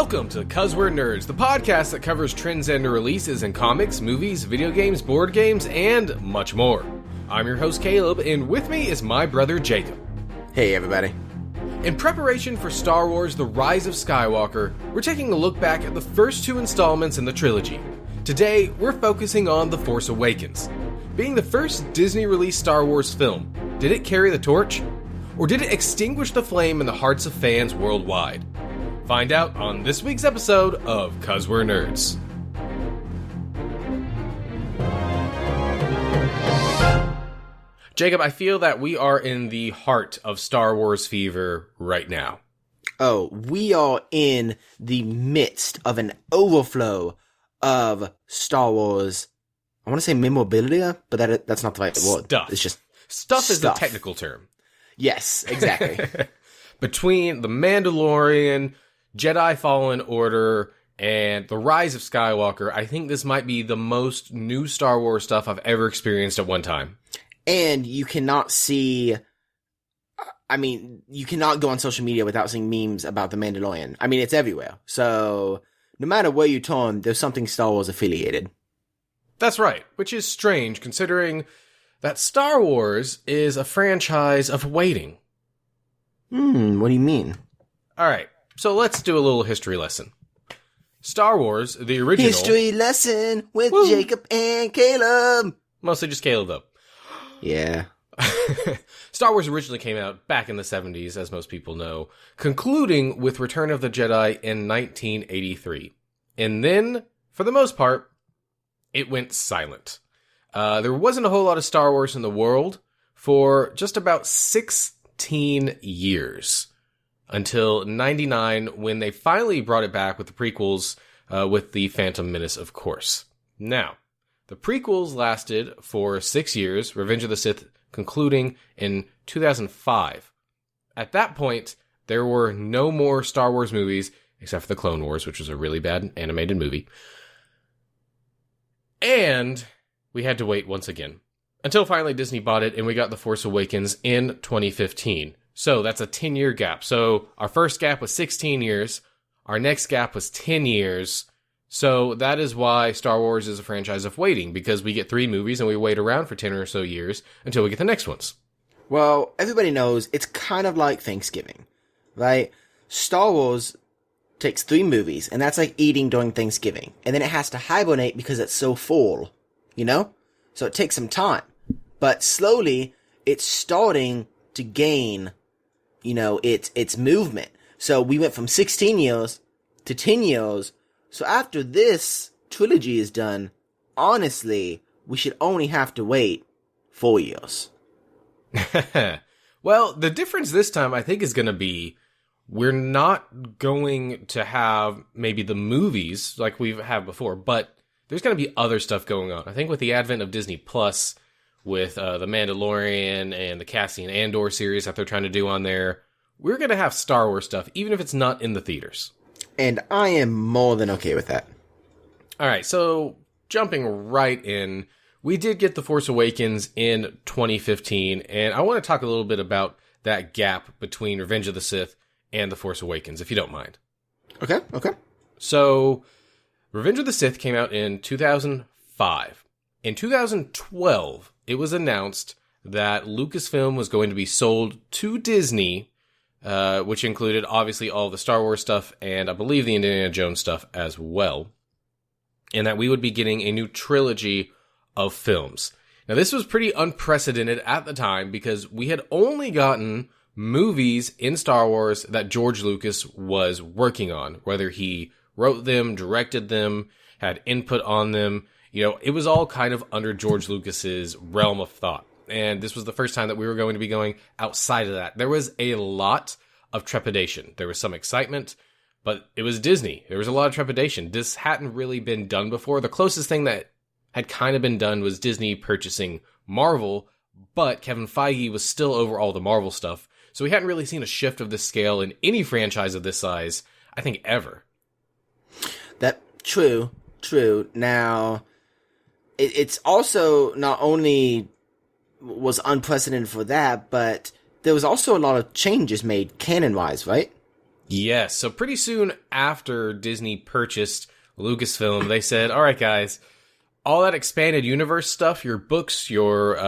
Welcome to 'Cause We're Nerds, the podcast that covers trends and releases in comics, movies, video games, board games, and much more. I'm your host Caleb, and with me is my brother Jacob. Hey everybody. In preparation for Star Wars The Rise of Skywalker, we're taking a look back at the first two installments in the trilogy. Today, we're focusing on The Force Awakens. Being the first Disney-released Star Wars film, did it carry the torch? Or did it extinguish the flame in the hearts of fans worldwide? Find out on this week's episode of 'Cause We're Nerds. Jacob, I feel that we are in the heart of Star Wars fever right now. Oh, we are in the midst of an overflow of Star Wars. I want to say memorabilia, but that's not the right word. Stuff. It's just Stuff is the technical term. Yes, exactly. Between The Mandalorian, Jedi Fallen Order, and The Rise of Skywalker, I think this might be the most new Star Wars stuff I've ever experienced at one time. And you cannot see... you cannot go on social media without seeing memes about The Mandalorian. I mean, it's everywhere. So, no matter where you turn, there's something Star Wars affiliated. That's right, which is strange considering that Star Wars is a franchise of waiting. What do you mean? Alright, so let's do a little history lesson. Star Wars, the original... History lesson with Jacob and Caleb! Mostly just Caleb, though. Yeah. Star Wars originally came out back in the 70s, as most people know, concluding with Return of the Jedi in 1983. And then, for the most part, it went silent. There wasn't a whole lot of Star Wars in the world for just about 16 years. Until 99, when they finally brought it back with the prequels, with The Phantom Menace, of course. Now, the prequels lasted for 6 years, Revenge of the Sith concluding in 2005. At that point, there were no more Star Wars movies, except for The Clone Wars, which was a really bad animated movie. And we had to wait once again. Until finally Disney bought it, and we got The Force Awakens in 2015. So that's a 10-year gap. So our first gap was 16 years. Our next gap was 10 years. So that is why Star Wars is a franchise of waiting, because we get 3 movies and we wait around for 10 or so years until we get the next ones. Well, everybody knows it's kind of like Thanksgiving, right? Star Wars takes 3 movies, and that's like eating during Thanksgiving. And then it has to hibernate because it's so full, you know? So it takes some time. But slowly, it's starting to gain, its movement. So we went from 16 years to 10 years. So after this trilogy is done, honestly, we should only have to wait 4 years. Well, the difference this time, I think, is going to be we're not going to have maybe the movies like we've had before, but there's going to be other stuff going on. I think with the advent of Disney Plus, with The Mandalorian and the Cassian Andor series that they're trying to do on there, we're going to have Star Wars stuff, even if it's not in the theaters. And I am more than okay with that. Alright, so jumping right in, we did get The Force Awakens in 2015, and I want to talk a little bit about that gap between Revenge of the Sith and The Force Awakens, if you don't mind. Okay. So, Revenge of the Sith came out in 2005. In 2012, it was announced that Lucasfilm was going to be sold to Disney, which included, obviously, all the Star Wars stuff, and I believe the Indiana Jones stuff as well, and that we would be getting a new trilogy of films. Now, this was pretty unprecedented at the time, because we had only gotten movies in Star Wars that George Lucas was working on, whether he wrote them, directed them, had input on them. It was all kind of under George Lucas's realm of thought. And this was the first time that we were going to be going outside of that. There was a lot of trepidation. There was some excitement, but it was Disney. There was a lot of trepidation. This hadn't really been done before. The closest thing that had kind of been done was Disney purchasing Marvel, but Kevin Feige was still over all the Marvel stuff. So we hadn't really seen a shift of this scale in any franchise of this size, I think, ever. True. Now, it's also not only was unprecedented for that, but there was also a lot of changes made canon-wise, right? Yes, so pretty soon after Disney purchased Lucasfilm, they said, all right, guys, all that expanded universe stuff, your books, your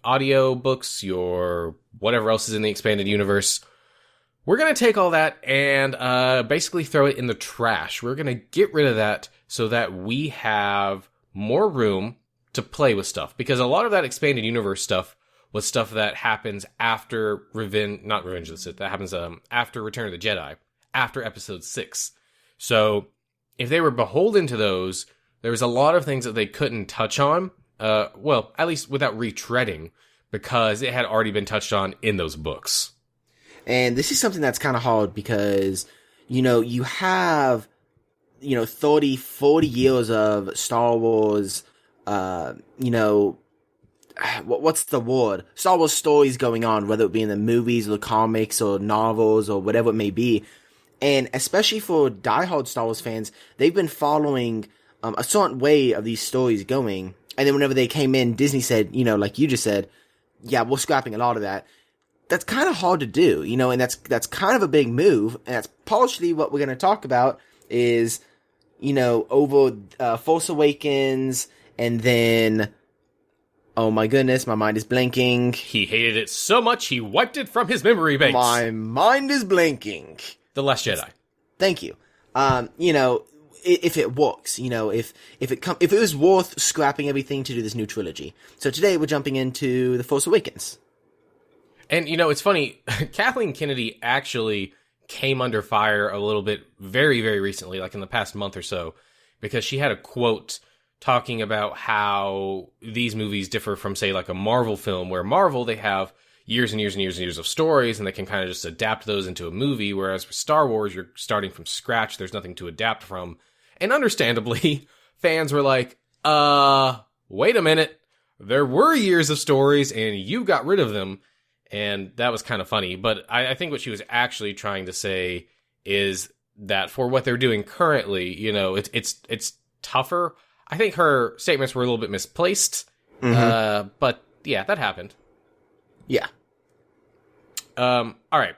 audio books, your whatever else is in the expanded universe, we're going to take all that and basically throw it in the trash. We're going to get rid of that so that we have more room to play with stuff. Because a lot of that expanded universe stuff was stuff that happens after not Revenge of the Sith, that happens after Return of the Jedi, after Episode 6. So if they were beholden to those, there was a lot of things that they couldn't touch on, well, at least without retreading, because it had already been touched on in those books. And this is something that's kind of hard because, you have, 30, 40 years of Star Wars, what's the word? Star Wars stories going on, whether it be in the movies or the comics or novels or whatever it may be. And especially for diehard Star Wars fans, they've been following a certain way of these stories going. And then whenever they came in, Disney said, like you just said, yeah, we're scrapping a lot of that. That's kind of hard to do, and that's kind of a big move. And that's partially what we're going to talk about is, over Force Awakens and then... Oh my goodness, my mind is blanking. He hated it so much he wiped it from his memory banks. My mind is blanking. The Last Jedi. Thank you. If it works, if it was worth scrapping everything to do this new trilogy. So today we're jumping into The Force Awakens. And it's funny, Kathleen Kennedy actually came under fire a little bit very, very recently, like in the past month or so, because she had a quote talking about how these movies differ from, say, like a Marvel film, where Marvel, they have years and years and years and years of stories, and they can kind of just adapt those into a movie, whereas with Star Wars, you're starting from scratch, there's nothing to adapt from. And understandably, fans were like, wait a minute, there were years of stories, and you got rid of them, and that was kind of funny. But I think what she was actually trying to say is that for what they're doing currently, it's tougher. I think her statements were a little bit misplaced, but yeah, that happened. Yeah. All right.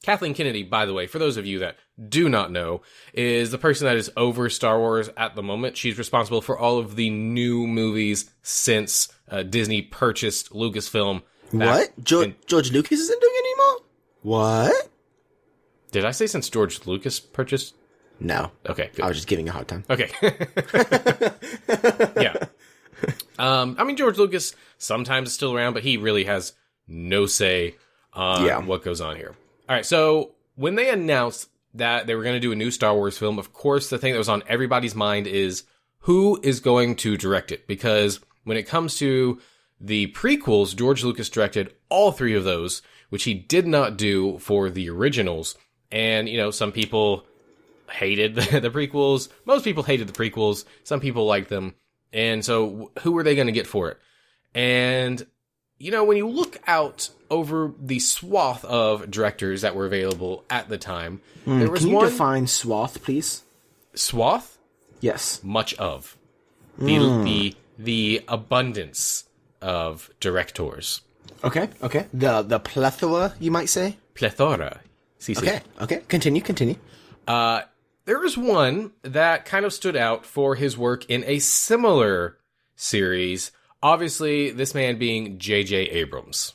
Kathleen Kennedy, by the way, for those of you that do not know, is the person that is over Star Wars at the moment. She's responsible for all of the new movies since Disney purchased Lucasfilm. What? George Lucas isn't doing anymore? What? Did I say since George Lucas purchased? No. Okay, good. I was just giving a hard time. Okay. Yeah. George Lucas sometimes is still around, but he really has no say on what goes on here. All right, so when they announced that they were going to do a new Star Wars film, of course, the thing that was on everybody's mind is who is going to direct it? Because when it comes to the prequels, George Lucas directed all three of those, which he did not do for the originals. And, some people hated the prequels. Most people hated the prequels. Some people liked them. And so who were they going to get for it? And, when you look out over the swath of directors that were available at the time, there was Can you one... define swath, please? Swath? Yes. Much of. The abundance of directors. Okay. The plethora, you might say? Plethora. CC. Okay. Continue. There was one that kind of stood out for his work in a similar series. Obviously, this man being J.J. Abrams.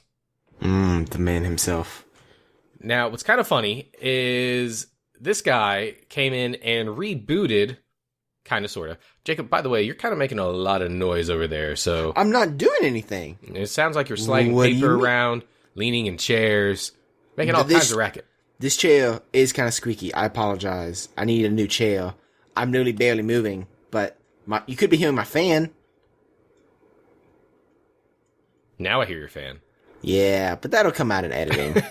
The man himself. Now, what's kind of funny is this guy came in and rebooted, kind of, sort of. Jacob, by the way, you're kind of making a lot of noise over there, so... I'm not doing anything. It sounds like you're sliding paper around, leaning in chairs, making all kinds of racket. This chair is kind of squeaky. I apologize. I need a new chair. I'm really barely moving, but you could be hearing my fan. Now I hear your fan. Yeah, but that'll come out in editing.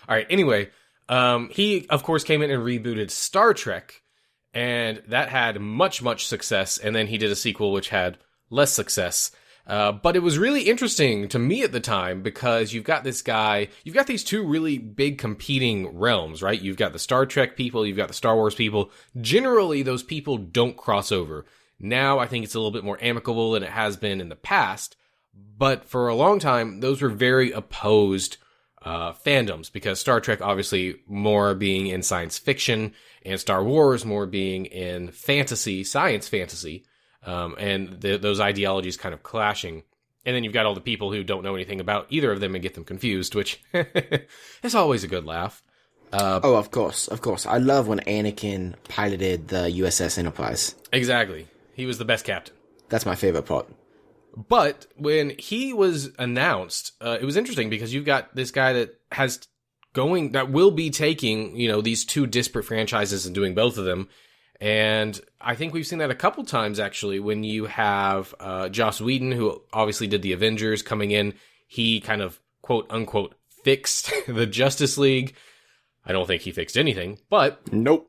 All right, anyway, he, of course, came in and rebooted Star Trek, and that had much, much success, and then he did a sequel which had less success. But it was really interesting to me at the time because you've got this guy, you've got these two really big competing realms, right? You've got the Star Trek people, you've got the Star Wars people. Generally, those people don't cross over. Now, I think it's a little bit more amicable than it has been in the past. But for a long time, those were very opposed fandoms, because Star Trek obviously more being in science fiction and Star Wars more being in fantasy, science fantasy, and those ideologies kind of clashing. And then you've got all the people who don't know anything about either of them and get them confused, which is always a good laugh. Of course. I love when Anakin piloted the USS Enterprise. Exactly. He was the best captain. That's my favorite part. But when he was announced, it was interesting because you've got this guy that will be taking, these two disparate franchises and doing both of them. And I think we've seen that a couple times, actually, when you have Joss Whedon, who obviously did the Avengers, coming in. He kind of, quote unquote, fixed the Justice League. I don't think he fixed anything, but nope.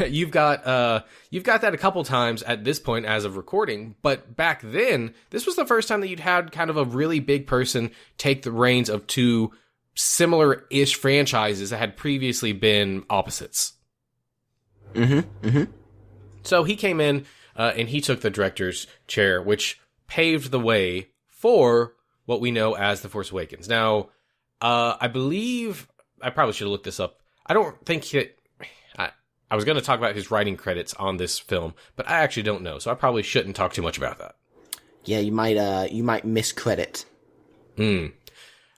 You've got that a couple times at this point as of recording, but back then, this was the first time that you'd had kind of a really big person take the reins of two similar-ish franchises that had previously been opposites. So he came in and he took the director's chair, which paved the way for what we know as The Force Awakens. Now, I believe, I probably should have looked this up. I don't think I was going to talk about his writing credits on this film, but I actually don't know, so I probably shouldn't talk too much about that. Yeah, you might miscredit.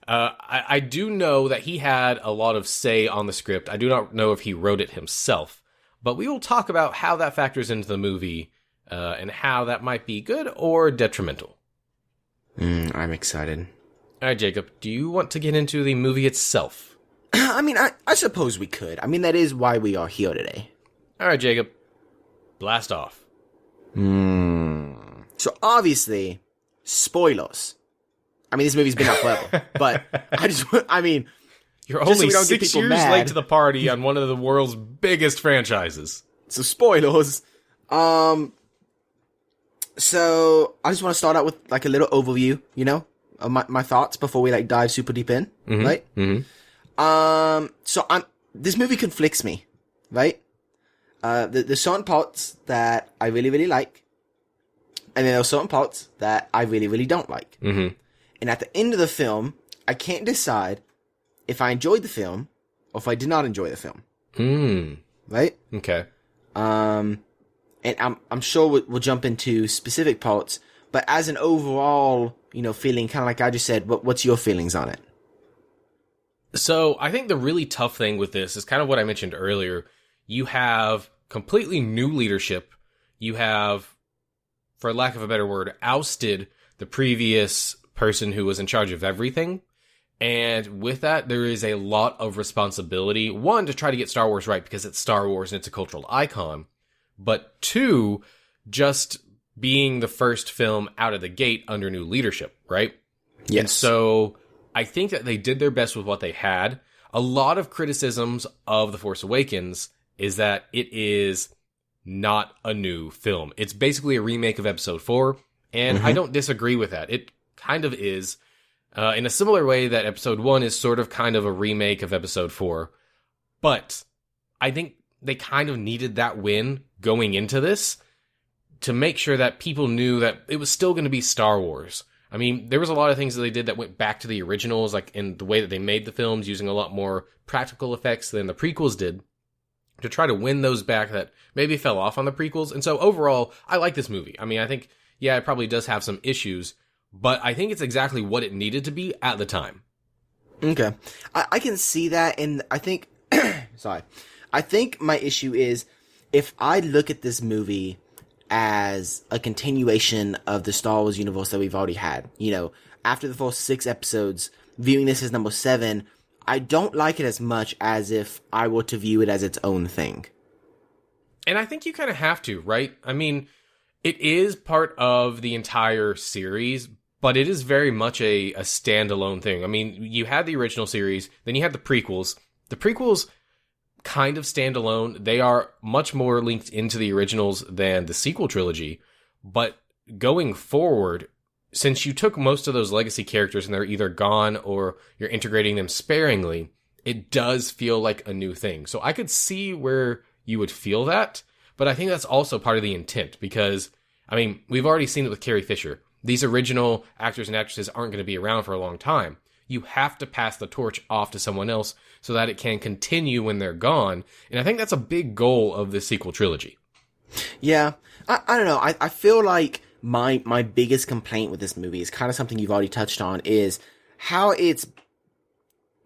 I do know that he had a lot of say on the script. I do not know if he wrote it himself, but we will talk about how that factors into the movie and how that might be good or detrimental. I'm excited. All right, Jacob, do you want to get into the movie itself? I mean, I suppose we could. I mean, that is why we are here today. All right, Jacob, blast off. So obviously, spoilers. I mean, this movie's been out forever, but you're only 6 years late to the party on one of the world's biggest franchises. So spoilers. So I just want to start out with like a little overview, of my thoughts before we like dive super deep in, right? So this movie conflicts me, right? There's certain parts that I really, really like, and then there's certain parts that I really, really don't like. And at the end of the film, I can't decide if I enjoyed the film or if I did not enjoy the film. Right? Okay. And I'm sure we'll jump into specific parts, but as an overall, feeling, kind of like I just said, what's your feelings on it? So I think the really tough thing with this is kind of what I mentioned earlier. You have completely new leadership. You have, for lack of a better word, ousted the previous person who was in charge of everything. And with that, there is a lot of responsibility. One, to try to get Star Wars right because it's Star Wars and it's a cultural icon. But two, just being the first film out of the gate under new leadership, right? Yes. And so I think that they did their best with what they had. A lot of criticisms of The Force Awakens is that it is not a new film. It's basically a remake of Episode 4, and I don't disagree with that. It kind of is, in a similar way that Episode 1 is sort of kind of a remake of Episode 4. But I think they kind of needed that win going into this to make sure that people knew that it was still going to be Star Wars. I mean, there was a lot of things that they did that went back to the originals, like in the way that they made the films, using a lot more practical effects than the prequels did, to try to win those back that maybe fell off on the prequels. And so overall, I like this movie. I mean, I think, yeah, it probably does have some issues, but I think it's exactly what it needed to be at the time. Okay. I can see that, and I think, I think my issue is, if I look at this movie as a continuation of the Star Wars universe that we've already had, after the first 6 episodes, viewing this as number 7, I don't like it as much as if I were to view it as its own thing. And I think you kind of have to, right? I mean, it is part of the entire series, but it is very much a standalone thing. I mean, you had the original series, then you had the prequels. The prequels kind of stand alone. They are much more linked into the originals than the sequel trilogy. But going forward, since you took most of those legacy characters and they're either gone or you're integrating them sparingly, it does feel like a new thing. So I could see where you would feel that, but I think that's also part of the intent because, I mean, we've already seen it with Carrie Fisher. These original actors and actresses aren't going to be around for a long time. you have to pass the torch off to someone else so that it can continue when they're gone. And I think that's a big goal of this sequel trilogy. Yeah. I don't know. I feel like my biggest complaint with this movie is kind of something you've already touched on, is how it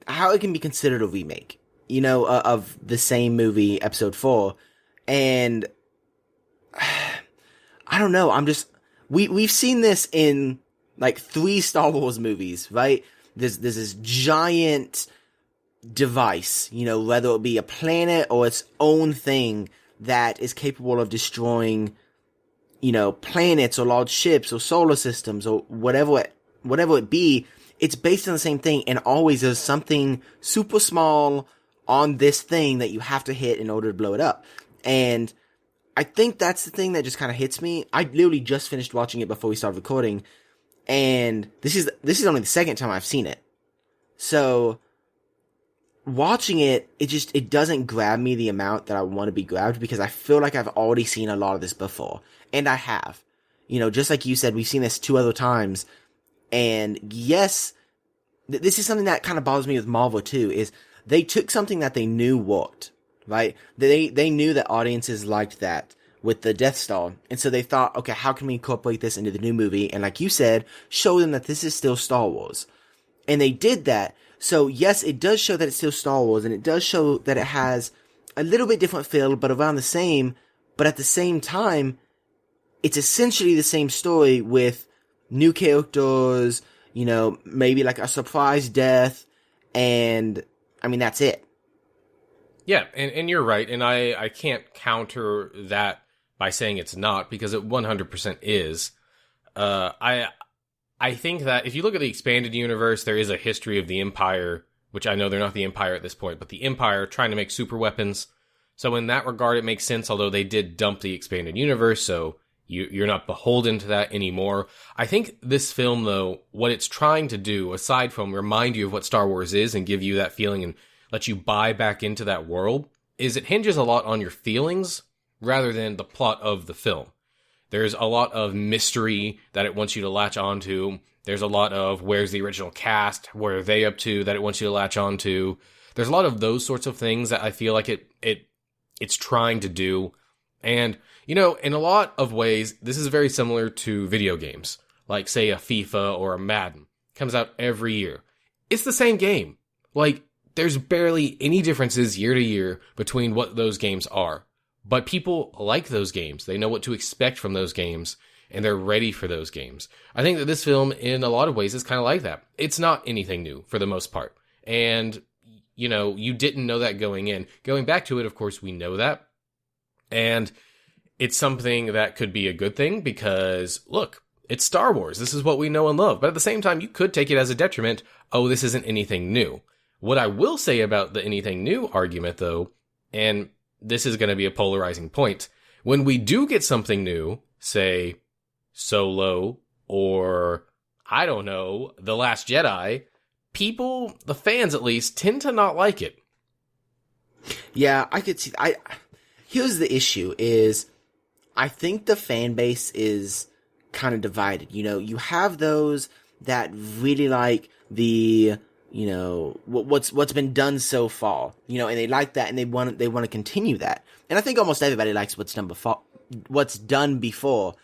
can be considered a remake, of the same movie, Episode 4. And I don't know. We've seen this in like 3 Star Wars movies, right? There's this giant device, whether it be a planet or its own thing that is capable of destroying, planets or large ships or solar systems or whatever it be. It's based on the same thing, and always there's something super small on this thing that you have to hit in order to blow it up. And I think that's the thing that just kind of hits me. I literally just finished watching it before we started recording, and this is only the second time I've seen it. So watching it, it doesn't grab me the amount that I want to be grabbed, because I feel like I've already seen a lot of this before. And I have. Just like you said, we've seen this 2 other times. And yes, this is something that kind of bothers me with Marvel too, is they took something that they knew worked, right? They knew that audiences liked that with the Death Star. And so they thought, okay, how can we incorporate this into the new movie? And like you said, show them that this is still Star Wars. And they did that. So yes, it does show that it's still Star Wars, and it does show that it has a little bit different feel, but around the same. But at the same time, it's essentially the same story with new characters, maybe like a surprise death, and I mean, that's it. Yeah, and you're right, and I can't counter that by saying it's not, because it 100% is. I think that if you look at the expanded universe, there is a history of the Empire, which I know they're not the Empire at this point, but the Empire trying to make super weapons. So in that regard, it makes sense, although they did dump the expanded universe, so you're not beholden to that anymore. I think this film, though, what it's trying to do, aside from remind you of what Star Wars is and give you that feeling and let you buy back into that world, is it hinges a lot on your feelings rather than the plot of the film. There's a lot of mystery that it wants you to latch onto. There's a lot of where's the original cast, what are they up to that it wants you to latch onto. There's a lot of those sorts of things that I feel like it's trying to do. And, in a lot of ways, this is very similar to video games, like, say, a FIFA or a Madden. Comes out every year. It's the same game. Like, there's barely any differences year to year between what those games are. But people like those games. They know what to expect from those games, and they're ready for those games. I think that this film, in a lot of ways, is kind of like that. It's not anything new, for the most part. And, you didn't know that going in. Going back to it, of course, we know that. And it's something that could be a good thing because, look, it's Star Wars. This is what we know and love. But at the same time, you could take it as a detriment. Oh, this isn't anything new. What I will say about the anything new argument, though, and this is going to be a polarizing point, when we do get something new, say Solo or, I don't know, The Last Jedi, people, the fans at least, tend to not like it. Yeah, I could see. Here's the issue is, I think the fan base is kind of divided. You have those that really like the, what's been done so far, and they like that, and they want to continue that. And I think almost everybody likes what's done before.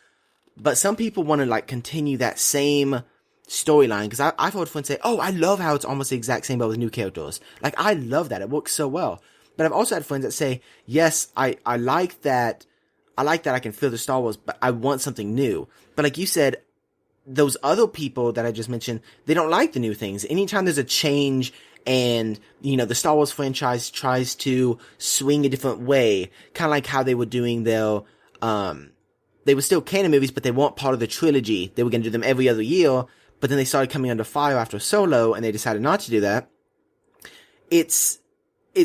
But some people want to continue that same storyline, because I've heard friends say, "Oh, I love how it's almost the exact same but with new characters." Like, I love that; it works so well. But I've also had friends that say, "Yes, I like that. I like that I can feel the Star Wars, but I want something new." But like you said, those other people that I just mentioned, they don't like the new things. Anytime there's a change and, the Star Wars franchise tries to swing a different way, kind of like how they were doing their, they were still canon movies, but they weren't part of the trilogy. They were going to do them every other year, but then they started coming under fire after Solo, and they decided not to do that. It's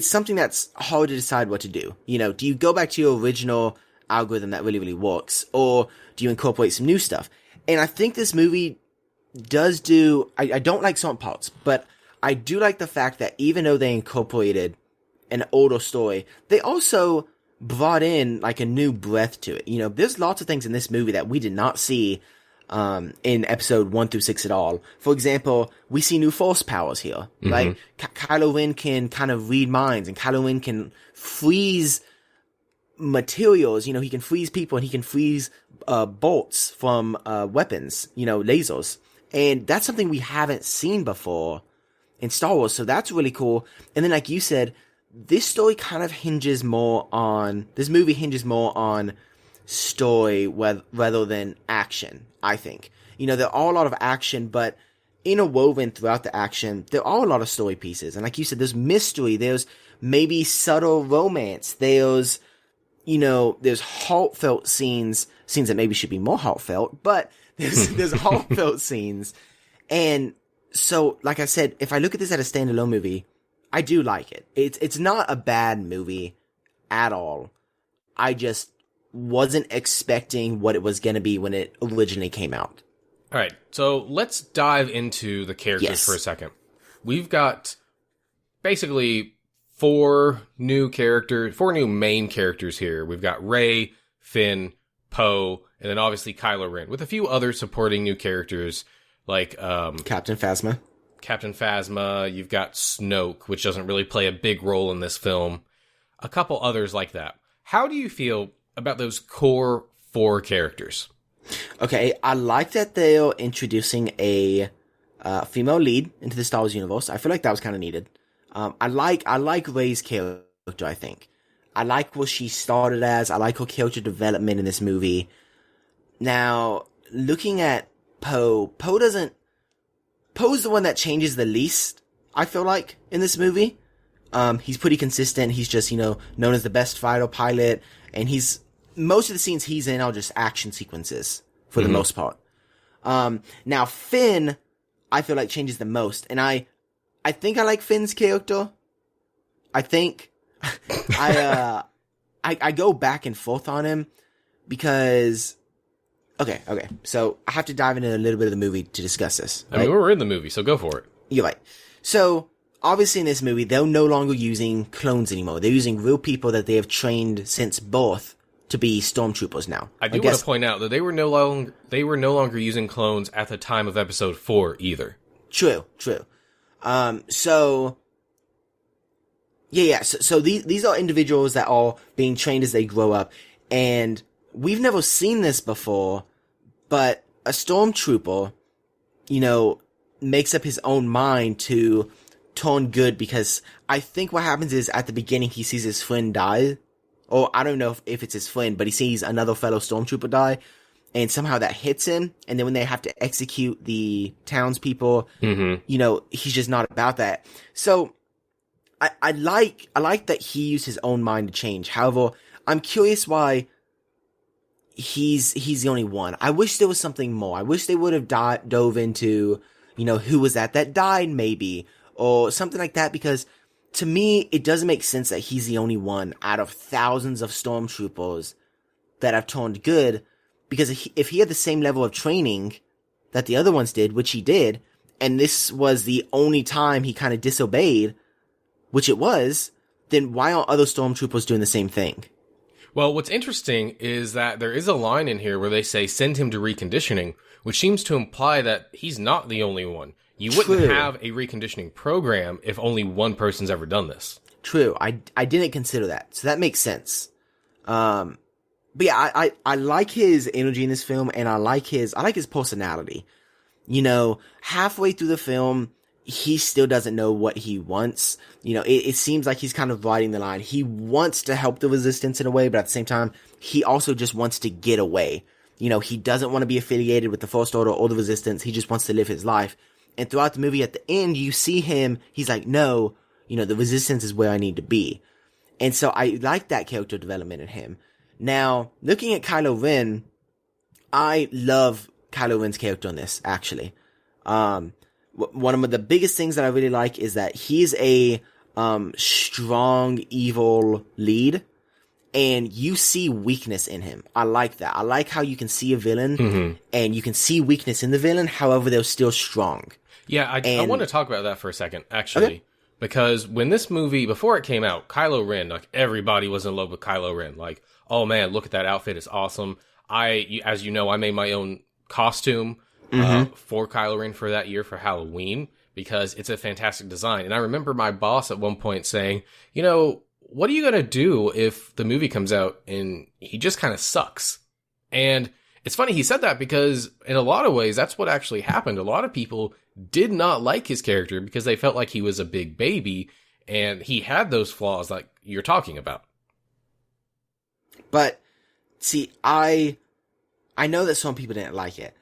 something that's hard to decide what to do. Do you go back to your original algorithm that really, really works, or do you incorporate some new stuff? And I think this movie does do, I don't like some parts, but I do like the fact that even though they incorporated an older story, they also brought in a new breath to it. There's lots of things in this movie that we did not see in episode 1 through 6 at all. For example, we see new force powers here, right? Kylo Ren can kind of read minds, and Kylo Ren can freeze materials. You know, he can freeze people, and he can freeze bolts from weapons, you know, lasers. And that's something we haven't seen before in Star Wars, so that's really cool. And then, like you said, this movie hinges more on story rather than action, I think. You know, there are a lot of action, but interwoven throughout the action, there are a lot of story pieces. And like you said, there's mystery, there's maybe subtle romance, there's heartfelt scenes that maybe should be more heartfelt, but there's heartfelt scenes. And so, like I said, if I look at this as a standalone movie, I do like it. It's not a bad movie at all. I just wasn't expecting what it was going to be when it originally came out. All right, so let's dive into the characters for a second. We've got basically four new main characters here. We've got Rey, Finn, Poe, and then obviously Kylo Ren, with a few other supporting new characters like Captain Phasma. You've got Snoke, which doesn't really play a big role in this film. A couple others like that. How do you feel about those core four characters? Okay, I like that they're introducing a female lead into the Star Wars universe. I feel like that was kind of needed. I like Rey's character, I think. I like what she started as. I like her character development in this movie. Now, looking at Poe's the one that changes the least, I feel like, in this movie. He's pretty consistent. He's just, known as the best fighter pilot, and most of the scenes he's in are just action sequences for the most part. Now Finn, I feel like changes the most, and I think I like Finn's character. I think I go back and forth on him because okay. So I have to dive into a little bit of the movie to discuss this. Right? I mean, we're in the movie, so go for it. You're right. So obviously in this movie, they're no longer using clones anymore. They're using real people that they have trained since birth to be stormtroopers now. I do want to point out that they were no longer using clones at the time of episode 4 either. True. So these are individuals that are being trained as they grow up, and we've never seen this before, but a stormtrooper, makes up his own mind to turn good, because I think what happens is at the beginning he sees his friend die, or I don't know if it's his friend, but he sees another fellow stormtrooper die, and somehow that hits him, and then when they have to execute the townspeople, he's just not about that. So I like that he used his own mind to change. However, I'm curious why he's the only one. I wish there was something more. I wish they would have dove into, who was that died maybe, or something like that, because to me, it doesn't make sense that he's the only one out of thousands of stormtroopers that have turned good, because if he had the same level of training that the other ones did, which he did, and this was the only time he kind of disobeyed, which it was, then why aren't other stormtroopers doing the same thing? Well, what's interesting is that there is a line in here where they say, send him to reconditioning, which seems to imply that he's not the only one. You wouldn't have a reconditioning program if only one person's ever done this. True. I didn't consider that. So that makes sense. But yeah, I like his energy in this film, and I like his personality. Halfway through the film, he still doesn't know what he wants. It seems like he's kind of riding the line. He wants to help the Resistance in a way, but at the same time, he also just wants to get away. He doesn't want to be affiliated with the First Order or the Resistance. He just wants to live his life. And throughout the movie, at the end, you see him, he's like, no, the Resistance is where I need to be. And so I like that character development in him. Now, looking at Kylo Ren, I love Kylo Ren's character in this, actually. One of the biggest things that I really like is that he's a strong, evil lead, and you see weakness in him. I like that. I like how you can see a villain, and you can see weakness in the villain, however, they're still strong. Yeah, I want to talk about that for a second, actually. Because when this movie, before it came out, Kylo Ren, everybody was in love with Kylo Ren. Oh man, look at that outfit, it's awesome. As you know, I made my own costume for Kylo Ren for that year for Halloween, because it's a fantastic design. And I remember my boss at one point saying, you know, what are you going to do if the movie comes out and he just kind of sucks? And it's funny he said that, because in a lot of ways, that's what actually happened. A lot of people did not like his character because they felt like he was a big baby and he had those flaws like you're talking about. But see, I know that some people didn't like it.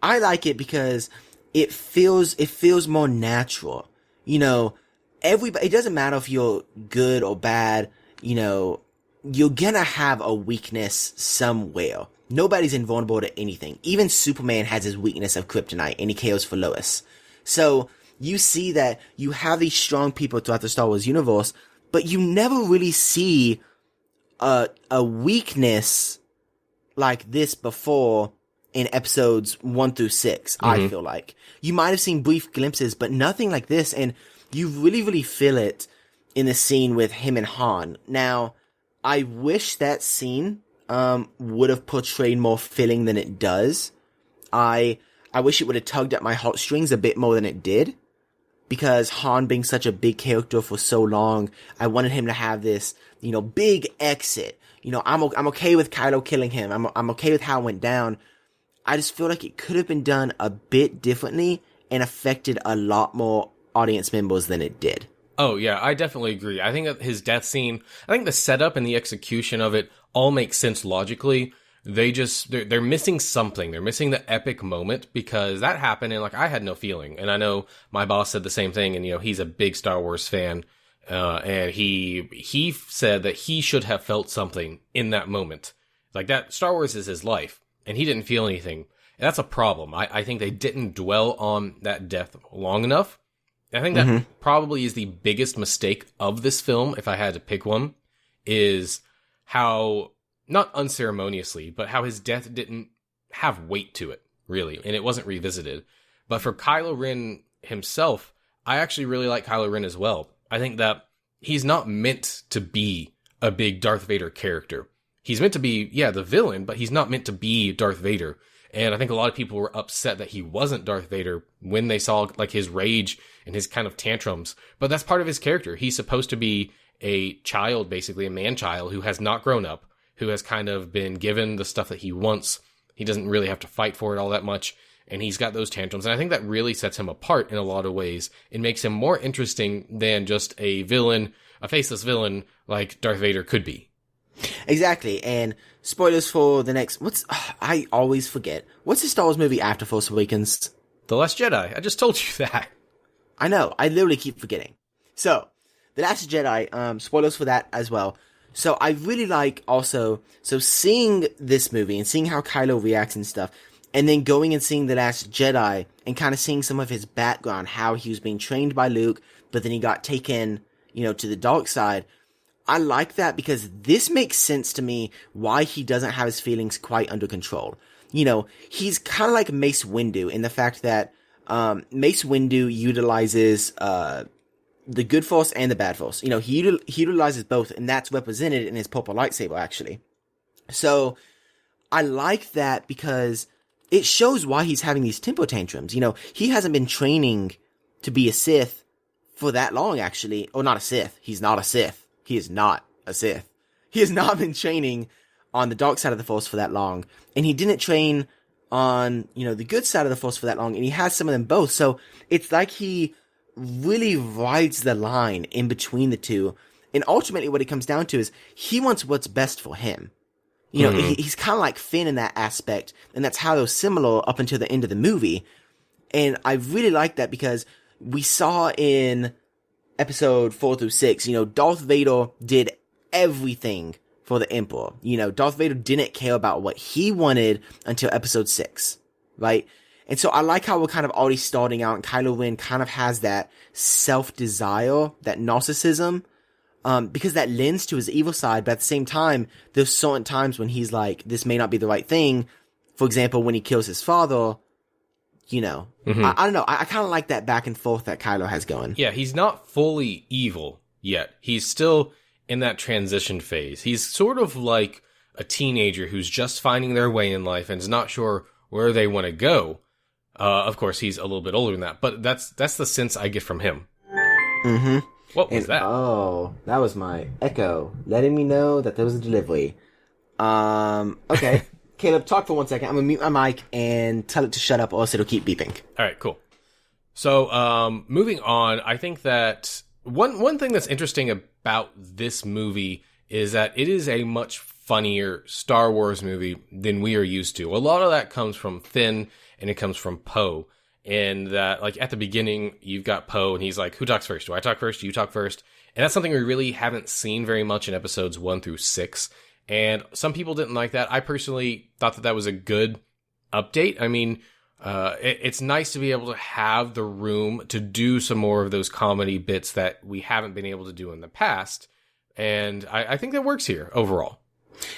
I like it because it feels more natural. You know, everybody, it doesn't matter if you're good or bad, you know, you're gonna have a weakness somewhere. Nobody's invulnerable to anything. Even Superman has his weakness of kryptonite, and he cares for Lois. So you see that you have these strong people throughout the Star Wars universe, but you never really see a weakness like this before in episodes 1 through 6, I feel like. You might have seen brief glimpses, but nothing like this, and you really, really feel it in the scene with him and Han. Now, I wish that scene would have portrayed more feeling than it does. I wish it would have tugged at my heartstrings a bit more than it did, because Han being such a big character for so long, I wanted him to have this, you know, big exit. You know, I'm okay with Kylo killing him. I'm okay with how it went down. I just feel like it could have been done a bit differently and affected a lot more audience members than it did. Oh, yeah, I definitely agree. I think that his death scene, I think the setup and the execution of it all makes sense logically. They're missing something. They're missing the epic moment, because that happened and, like, I had no feeling. And I know my boss said the same thing, and, you know, he's a big Star Wars fan. And he said that he should have felt something in that moment. Like, that, Star Wars is his life, and he didn't feel anything. And that's a problem. I think they didn't dwell on that death long enough. I think that probably is the biggest mistake of this film, if I had to pick one, is how, not unceremoniously, but how his death didn't have weight to it, really, and it wasn't revisited. But for Kylo Ren himself, I actually really like Kylo Ren as well. I think that he's not meant to be a big Darth Vader character. He's meant to be, yeah, the villain, but he's not meant to be Darth Vader. And I think a lot of people were upset that he wasn't Darth Vader when they saw, like, his rage and his kind of tantrums. But that's part of his character. He's supposed to be a child, basically, a man-child who has not grown up, who has kind of been given the stuff that he wants. He doesn't really have to fight for it all that much. And he's got those tantrums. And I think that really sets him apart in a lot of ways. It makes him more interesting than just a villain, a faceless villain like Darth Vader could be. Exactly. And spoilers for the next, I always forget. What's the Star Wars movie after Force Awakens? The Last Jedi. I just told you that. I know. I literally keep forgetting. So, The Last Jedi, spoilers for that as well. So I really like also, so seeing this movie and seeing how Kylo reacts and stuff, and then going and seeing The Last Jedi and kind of seeing some of his background, how he was being trained by Luke, but then he got taken, you know, to the dark side. I like that because this makes sense to me why he doesn't have his feelings quite under control. You know, he's kind of like Mace Windu in the fact that Mace Windu utilizes the good force and the bad force. You know, he utilizes both, and that's represented in his purple lightsaber, actually. So, I like that because it shows why he's having these temper tantrums. You know, he hasn't been training to be a Sith for that long, actually. Or not a Sith. He's not a Sith. He is not a Sith. He has not been training on the dark side of the Force for that long. And he didn't train on, you know, the good side of the Force for that long. And he has some of them both. So, it's like he really rides the line in between the two. And ultimately what it comes down to is he wants what's best for him. You know, he's kind of like Finn in that aspect, and that's how they're similar up until the end of the movie. And I really like that because we saw in episode 4 through 6, you know, Darth Vader did everything for the Emperor. You know, Darth Vader didn't care about what he wanted until episode 6, right? And so I like how we're kind of already starting out, and Kylo Ren kind of has that self-desire, that narcissism, because that lends to his evil side, but at the same time, there's certain times when he's like, this may not be the right thing. For example, when he kills his father, you know, I don't know. I kind of like that back and forth that Kylo has going. Yeah, he's not fully evil yet. He's still in that transition phase. He's sort of like a teenager who's just finding their way in life and is not sure where they want to go. Of course, he's a little bit older than that, but that's the sense I get from him. Mm-hmm. What was that? Oh, that was my Echo letting me know that there was a delivery. Okay. Caleb, talk for 1 second. I'm gonna mute my mic and tell it to shut up, or else it'll keep beeping. All right, cool. So, moving on, I think that one thing that's interesting about this movie is that it is a much funnier Star Wars movie than we are used to. A lot of that comes from Finn, and it comes from Poe. And that, like, at the beginning, you've got Poe, and he's like, who talks first? Do I talk first? Do you talk first? And that's something we really haven't seen very much in episodes 1 through 6. And some people didn't like that. I personally thought that was a good update. I mean, it's nice to be able to have the room to do some more of those comedy bits that we haven't been able to do in the past. And I think that works here overall.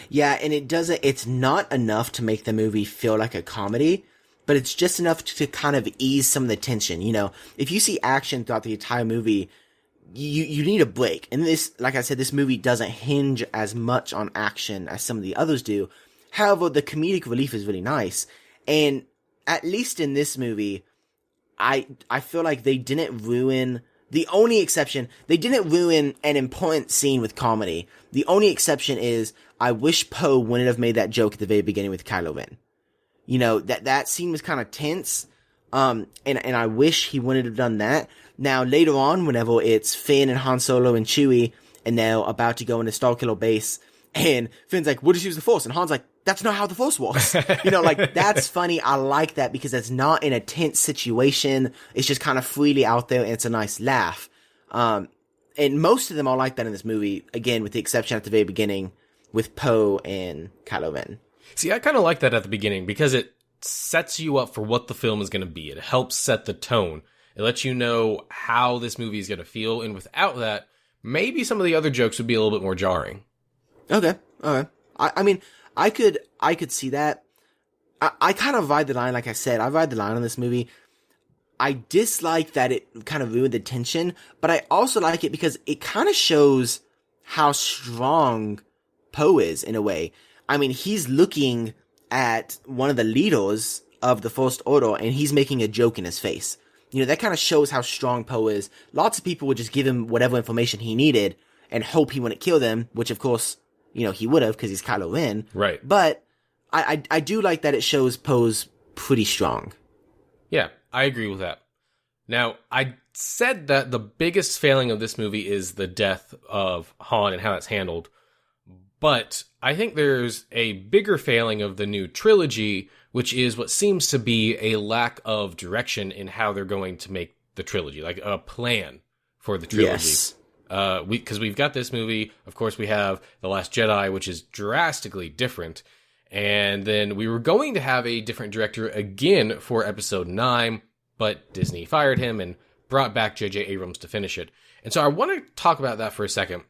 Yeah, and it's not enough to make the movie feel like a comedy, but it's just enough to kind of ease some of the tension. You know, if you see action throughout the entire movie, you need a break. And this, like I said, this movie doesn't hinge as much on action as some of the others do. However, the comedic relief is really nice. And at least in this movie, I feel like they didn't ruin, the only exception, they didn't ruin an important scene with comedy. The only exception is, I wish Poe wouldn't have made that joke at the very beginning with Kylo Ren. You know, that scene was kind of tense. And I wish he wouldn't have done that. Now, later on, whenever it's Finn and Han Solo and Chewie, and they're about to go into Starkiller Base, and Finn's like, we'll just use the Force, and Han's like, that's not how the Force works. You know, like, that's funny. I like that because it's not in a tense situation. It's just kind of freely out there, and it's a nice laugh. And most of them are like that in this movie, again, with the exception at the very beginning, with Poe and Kylo Ren. See, I kind of like that at the beginning because it sets you up for what the film is going to be. It helps set the tone. It lets you know how this movie is going to feel, and without that, maybe some of the other jokes would be a little bit more jarring. Okay, alright. I mean, I could see that. I kind of ride the line, like I said, I ride the line on this movie. I dislike that it kind of ruined the tension, but I also like it because it kind of shows how strong Poe is, in a way. I mean, he's looking at one of the leaders of the First Order, and he's making a joke in his face. You know, that kind of shows how strong Poe is. Lots of people would just give him whatever information he needed and hope he wouldn't kill them, which of course, you know, he would have because he's Kylo Ren. Right. But I do like that it shows Poe's pretty strong. Yeah, I agree with that. Now, I said that the biggest failing of this movie is the death of Han and how it's handled. But I think there's a bigger failing of the new trilogy, which is what seems to be a lack of direction in how they're going to make the trilogy, like a plan for the trilogy. Yes. Because we've got this movie, of course we have The Last Jedi, which is drastically different. And then we were going to have a different director again for episode 9, but Disney fired him and brought back J.J. Abrams to finish it. And so I want to talk about that for a second,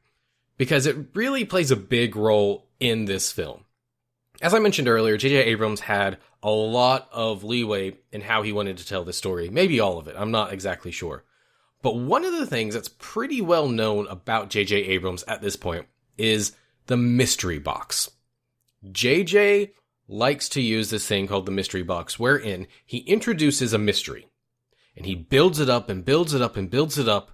because it really plays a big role in this film. As I mentioned earlier, J.J. Abrams had a lot of leeway in how he wanted to tell this story. Maybe all of it. I'm not exactly sure. But one of the things that's pretty well known about J.J. Abrams at this point is the mystery box. J.J. likes to use this thing called the mystery box, wherein he introduces a mystery. And he builds it up and builds it up and builds it up.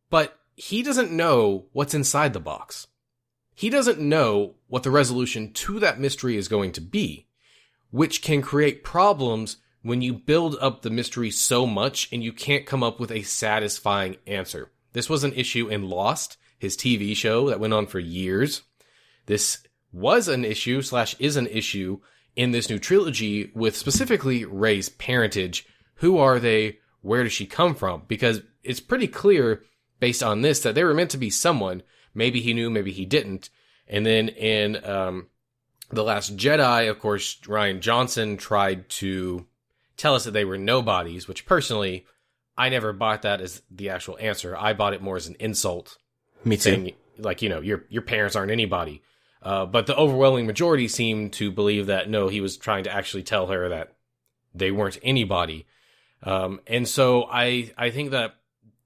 But he doesn't know what's inside the box. He doesn't know what the resolution to that mystery is going to be, which can create problems when you build up the mystery so much and you can't come up with a satisfying answer. This was an issue in Lost, his TV show that went on for years. This was an issue / is an issue in this new trilogy with specifically Rey's parentage. Who are they? Where does she come from? Because it's pretty clear based on this that they were meant to be someone. Maybe he knew, maybe he didn't. And then in The Last Jedi, of course, Rian Johnson tried to tell us that they were nobodies, which personally, I never bought that as the actual answer. I bought it more as an insult. Me too. Saying, like, you know, your parents aren't anybody. But the overwhelming majority seemed to believe that, no, he was trying to actually tell her that they weren't anybody. And so I think that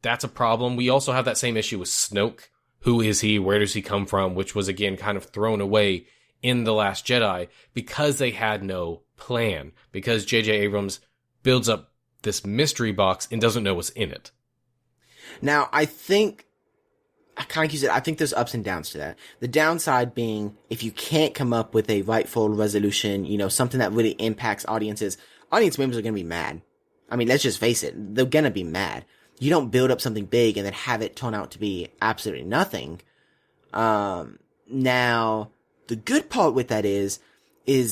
that's a problem. We also have that same issue with Snoke. Who is he? Where does he come from? Which was, again, kind of thrown away in The Last Jedi because they had no plan. Because J.J. Abrams builds up this mystery box and doesn't know what's in it. Now, I think, I kind of use it, I think there's ups and downs to that. The downside being, if you can't come up with a rightful resolution, you know, something that really impacts audiences, audience members are going to be mad. I mean, let's just face it, they're going to be mad. You don't build up something big and then have it turn out to be absolutely nothing. Now, the good part with that is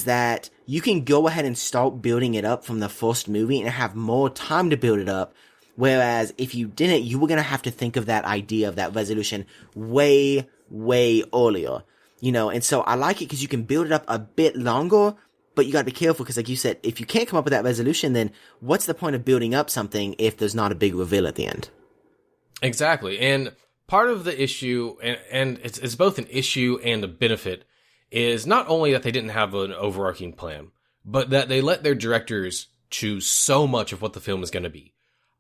that you can go ahead and start building it up from the first movie and have more time to build it up. Whereas if you didn't, you were going to have to think of that idea of that resolution way, way earlier. You know, and so I like it because you can build it up a bit longer, but you got to be careful because, like you said, if you can't come up with that resolution, then what's the point of building up something if there's not a big reveal at the end? Exactly. And part of the issue, and it's both an issue and a benefit, is not only that they didn't have an overarching plan, but that they let their directors choose so much of what the film is going to be.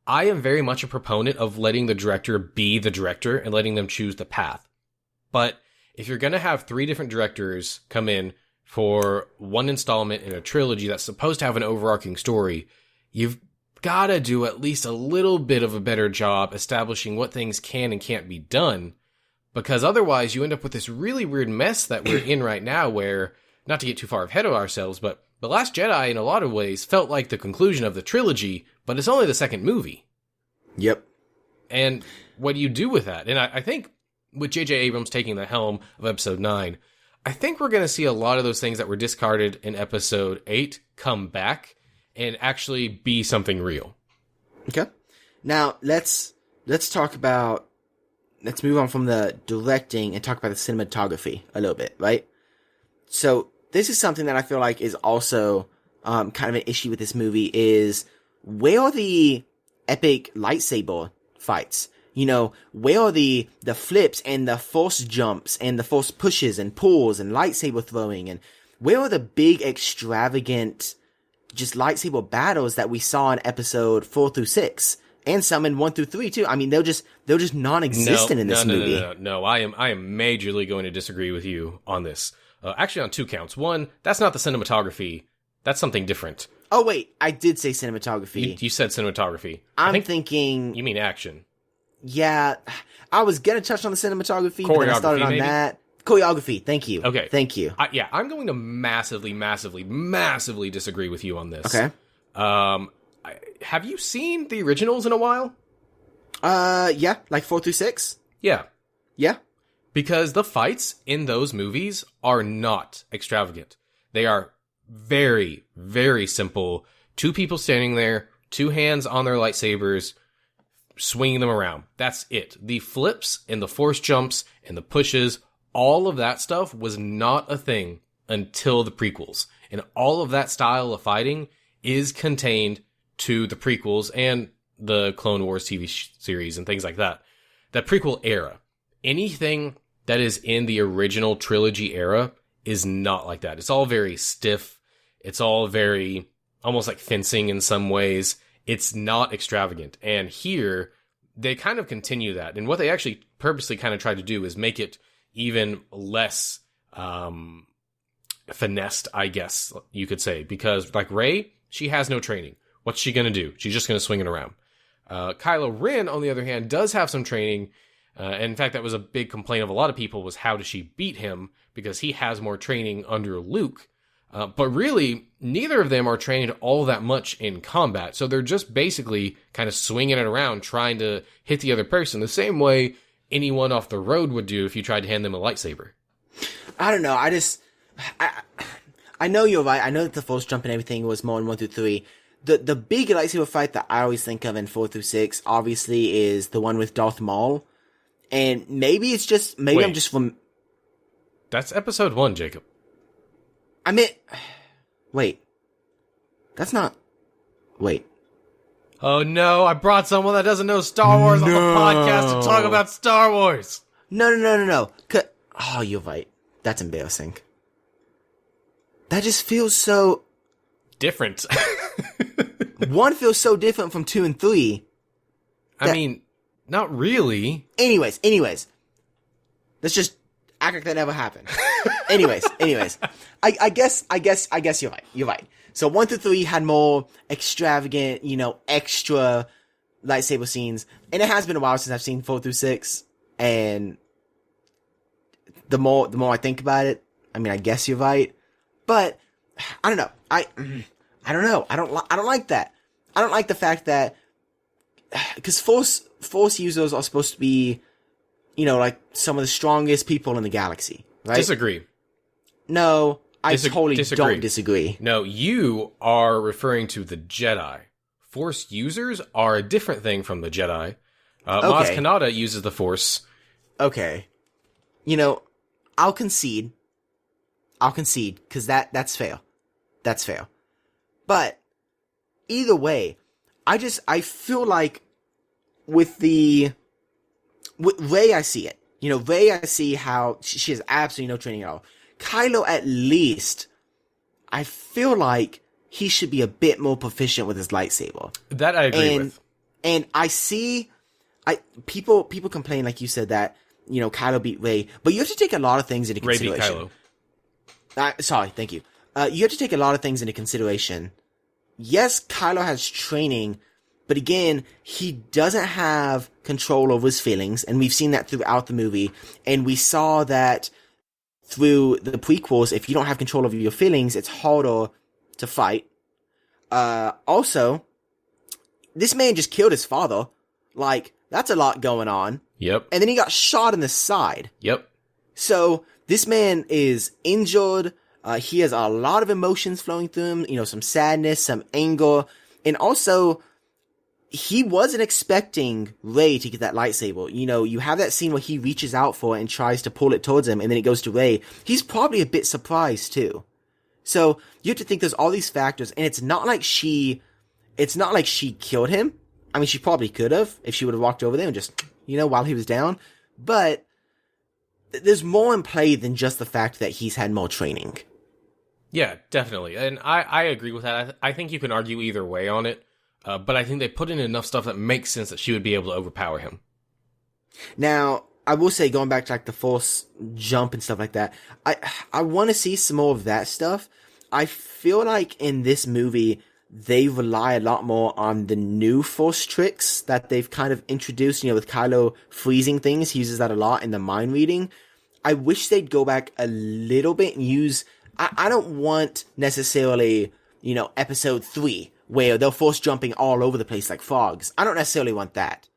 I am very much a proponent of letting the director be the director and letting them choose the path. But if you're going to have 3 different directors come in for one installment in a trilogy that's supposed to have an overarching story, you've got to do at least a little bit of a better job establishing what things can and can't be done, because otherwise you end up with this really weird mess that we're in right now where, not to get too far ahead of ourselves, but The Last Jedi in a lot of ways felt like the conclusion of the trilogy, but it's only the second movie. Yep. And what do you do with that? And I think with J.J. Abrams taking the helm of Episode 9, I think we're going to see a lot of those things that were discarded in Episode 8 come back and actually be something real. Okay. Now, let's talk about, let's move on from the directing and talk about the cinematography a little bit, right? So, this is something that I feel like is also kind of an issue with this movie is, where are the epic lightsaber fights? You know, where are the flips and the force jumps and the force pushes and pulls and lightsaber throwing, and where are the big extravagant just lightsaber battles that we saw in episode 4 through 6 and some in 1 through 3 too? I mean, they're just non-existent in this movie. No, I am majorly going to disagree with you on this. Actually on 2 counts. 1, that's not the cinematography. That's something different. Oh wait, I did say cinematography. You said cinematography. I'm thinking... You mean action. Yeah, I was gonna touch on the cinematography, but then I started on maybe? that. Choreography, thank you. Okay. Thank you. I'm going to massively disagree with you on this. Okay. Have you seen the originals in a while? Yeah, like 4 through 6? Yeah. Yeah. Because the fights in those movies are not extravagant. They are very, very simple. 2 people standing there, 2 hands on their lightsabers, swinging them around. That's it. The flips and the force jumps and the pushes, all of that stuff was not a thing until the prequels. And all of that style of fighting is contained to the prequels and the Clone Wars TV series and things like that. That prequel era. Anything that is in the original trilogy era is not like that. It's all very stiff. It's all very, almost like fencing in some ways. It's not extravagant. And here, they kind of continue that. And what they actually purposely kind of try to do is make it even less finessed, I guess you could say. Because, like Rey, she has no training. What's she going to do? She's just going to swing it around. Kylo Ren, on the other hand, does have some training. And in fact, that was a big complaint of a lot of people, was how does she beat him? Because he has more training under Luke. But really, neither of them are trained all that much in combat. So they're just basically kind of swinging it around, trying to hit the other person the same way anyone off the road would do if you tried to hand them a lightsaber. I don't know. I know you're right. I know that the force jump and everything was more in 1 through 3. The big lightsaber fight that I always think of in 4 through 6, obviously, is the one with Darth Maul. And maybe it's just, maybe I'm just from... That's episode 1, Jacob. I meant, wait, that's not, wait. Oh no, I brought someone that doesn't know Star Wars on the podcast to talk about Star Wars. No. Oh, you're right. That's embarrassing. That just feels so... different. 1 feels so different from 2 and 3. I mean, not really. Anyways. Let's just... Act like that never happened. anyways, I guess you're right. You're right. So 1 through 3 had more extravagant, extra lightsaber scenes, and it has been a while since I've seen 4 through 6. And the more I think about it, I mean, I guess you're right, but I don't know. I don't know. I don't like that. I don't like the fact that because Force users are supposed to be, like some of the strongest people in the galaxy, right? Disagree. No, I totally don't disagree. No, you are referring to the Jedi. Force users are a different thing from the Jedi. Maz Kanata uses the Force. Okay. I'll concede, because that's fair. That's fair. But, either way, I feel like with Rey, I see it. Rey, I see how she has absolutely no training at all. Kylo, at least, I feel like he should be a bit more proficient with his lightsaber. That I agree with. And I see, people complain, like you said, that, Kylo beat Rey, but you have to take a lot of things into consideration. Rey beat Kylo. Sorry, thank you. You have to take a lot of things into consideration. Yes, Kylo has training, but again, he doesn't have control over his feelings, and we've seen that throughout the movie, and we saw that through the prequels. If you don't have control over your feelings, it's harder to fight. Also, this man just killed his father. Like, that's a lot going on. Yep. And then he got shot in the side. Yep. So, this man is injured. He has a lot of emotions flowing through him, some sadness, some anger, and also, he wasn't expecting Rey to get that lightsaber. You have that scene where he reaches out for it and tries to pull it towards him, and then it goes to Rey. He's probably a bit surprised, too. So, you have to think there's all these factors, and it's not like she killed him. I mean, she probably could have, if she would have walked over there and just, while he was down. But, there's more in play than just the fact that he's had more training. Yeah, definitely. And I agree with that. I think you can argue either way on it. But I think they put in enough stuff that makes sense that she would be able to overpower him. Now, I will say, going back to like the Force jump and stuff like that, I want to see some more of that stuff. I feel like in this movie, they rely a lot more on the new Force tricks that they've kind of introduced, with Kylo freezing things. He uses that a lot in the mind reading. I wish they'd go back a little bit and use... I don't want necessarily, episode 3, where they're Force jumping all over the place like frogs. I don't necessarily want that.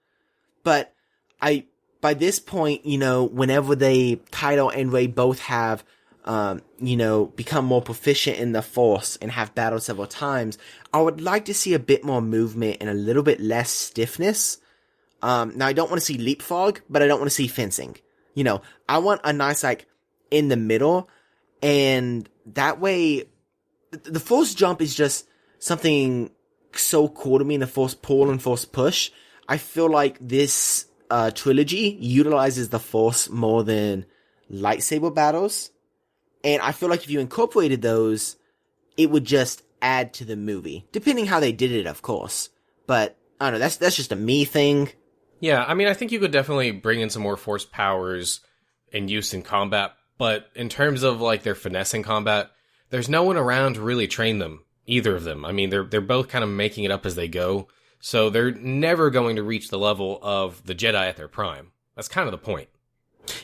But by this point, whenever Kylo and Rey both have, become more proficient in the Force and have battled several times, I would like to see a bit more movement and a little bit less stiffness. Now, I don't want to see leapfrog, but I don't want to see fencing. I want a nice, in the middle, and that way, the Force jump is just something so cool to me in the Force pull and Force push. I feel like this trilogy utilizes the Force more than lightsaber battles. And I feel like if you incorporated those, it would just add to the movie. Depending how they did it, of course. But, I don't know, that's just a me thing. Yeah, I mean, I think you could definitely bring in some more Force powers and use in combat. But in terms of, their finesse in combat, there's no one around to really train them. Either of them. I mean, they're both kind of making it up as they go. So they're never going to reach the level of the Jedi at their prime. That's kind of the point.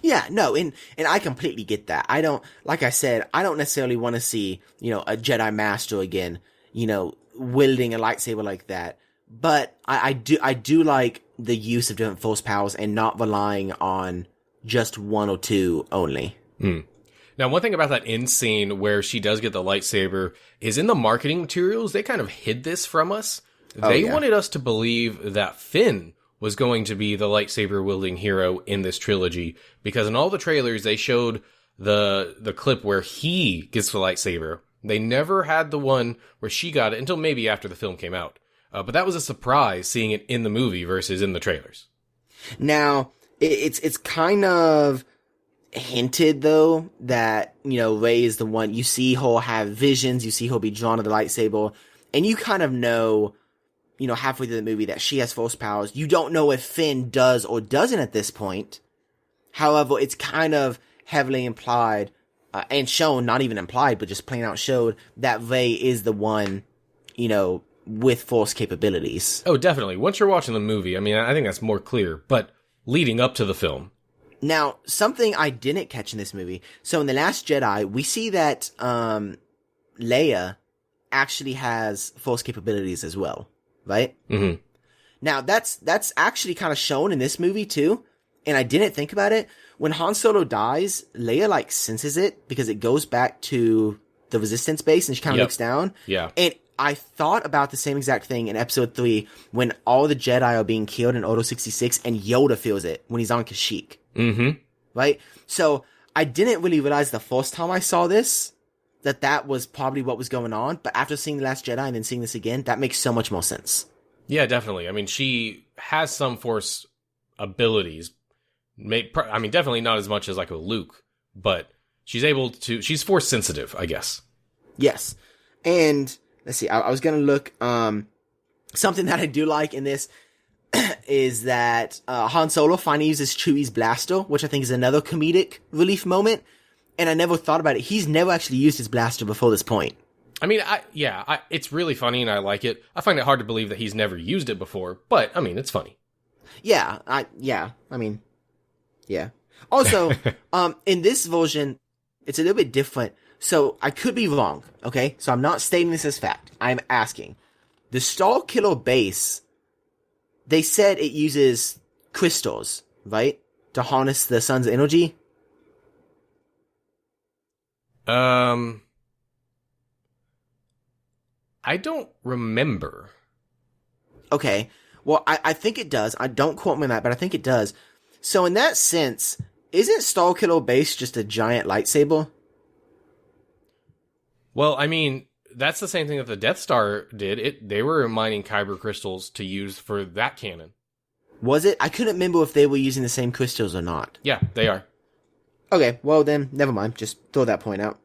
Yeah, no, and I completely get that. I don't, like I said, I don't necessarily want to see, a Jedi Master again, wielding a lightsaber like that. But I do like the use of different Force powers and not relying on just one or two only. Now, one thing about that end scene where she does get the lightsaber is in the marketing materials, they kind of hid this from us. They wanted us to believe that Finn was going to be the lightsaber-wielding hero in this trilogy, because in all the trailers, they showed the clip where he gets the lightsaber. They never had the one where she got it until maybe after the film came out. But that was a surprise, seeing it in the movie versus in the trailers. Now, it's kind of hinted, though, that, Rey is the one. You see her have visions, you see her be drawn to the lightsaber, and you kind of know, halfway through the movie that she has Force powers. You don't know if Finn does or doesn't at this point. However, it's kind of heavily implied, and shown, not even implied, but just plain out showed that Rey is the one, with Force capabilities. Oh, definitely. Once you're watching the movie, I mean, I think that's more clear. But leading up to the film. Now, something I didn't catch in this movie. So in The Last Jedi, we see that Leia actually has Force capabilities as well, right? Mm-hmm. Now, that's actually kind of shown in this movie too, and I didn't think about it. When Han Solo dies, Leia, senses it because it goes back to the Resistance base, and she kind of looks down. Yeah. And I thought about the same exact thing in Episode 3 when all the Jedi are being killed in Order 66, and Yoda feels it when he's on Kashyyyk. Mm-hmm. Right? So, I didn't really realize the first time I saw this that was probably what was going on, but after seeing The Last Jedi and then seeing this again, that makes so much more sense. Yeah, definitely. I mean, she has some Force abilities. Definitely not as much as, a Luke, but she's Force sensitive, I guess. Yes. And, let's see, I was gonna look, something that I do like in this is that Han Solo finally uses Chewie's blaster, which I think is another comedic relief moment. And I never thought about it. He's never actually used his blaster before this point. I mean, it's really funny and I like it. I find it hard to believe that he's never used it before, but, it's funny. Yeah. Also, in this version, it's a little bit different. So, I could be wrong, okay? So, I'm not stating this as fact. I'm asking. The Star Killer base, they said it uses crystals, right? To harness the sun's energy. I don't remember. Okay. Well, I think it does. I don't quote me on that, but I think it does. So in that sense, isn't Starkiller Base just a giant lightsaber? Well, I mean, that's the same thing that the Death Star did. They were mining kyber crystals to use for that cannon. Was it? I couldn't remember if they were using the same crystals or not. Yeah, they are. Okay, well then, never mind. Just throw that point out.